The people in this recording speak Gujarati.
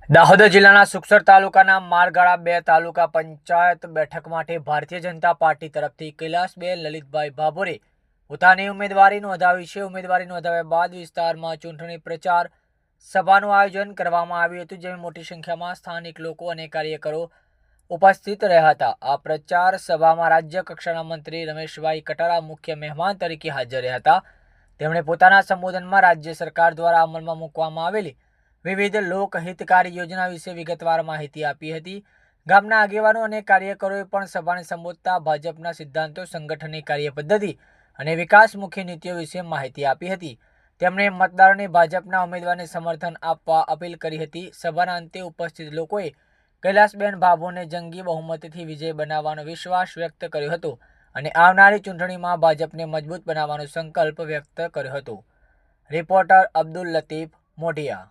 દાહોદ જિલ્લાના સુખસર તાલુકાના મારગાળા 2 તાલુકા પંચાયત બેઠક માટે ભારતીય જનતા પાર્ટી તરફથી કૈલાસબેન લલિતભાઈ ભાભોરે પોતાની ઉમેદવારી નોંધાવી છે। ઉમેદવારી નોંધાવ્યા બાદ વિસ્તારમાં ચૂંટણી પ્રચાર સભાનું આયોજન કરવામાં આવ્યું હતું, જેમાં મોટી સંખ્યામાં સ્થાનિક લોકો અને કાર્યકરો ઉપસ્થિત રહ્યા હતા। આ પ્રચાર સભામાં રાજ્ય કક્ષાના મંત્રી રમેશભાઈ કટારા મુખ્ય મહેમાન તરીકે હાજર રહ્યા હતા। તેમણે પોતાના સંબોધનમાં રાજ્ય સરકાર દ્વારા અમલમાં મૂકવામાં આવેલી વિવિધ લોકહિતકારી યોજના વિશે વિગતવાર માહિતી આપી હતી। ગામના આગેવાનો અને કાર્યકરોએ પણ સભાને સંબોધતા ભાજપના સિદ્ધાંતો, સંગઠનની કાર્યપદ્ધતિ અને વિકાસમુખી નીતિઓ વિશે માહિતી આપી હતી। તેમણે મતદારોને ભાજપના ઉમેદવારને સમર્થન આપવા અપીલ કરી હતી। સભાના અંતે ઉપસ્થિત લોકોએ કૈલાસબેન ભાભોરને જંગી બહુમતીથી વિજય બનાવવાનો વિશ્વાસ વ્યક્ત કર્યો હતો અને આવનારી ચૂંટણીમાં ભાજપને મજબૂત બનાવવાનો સંકલ્પ વ્યક્ત કર્યો હતો। રિપોર્ટર અબ્દુલ લતીફ મોઢિયા।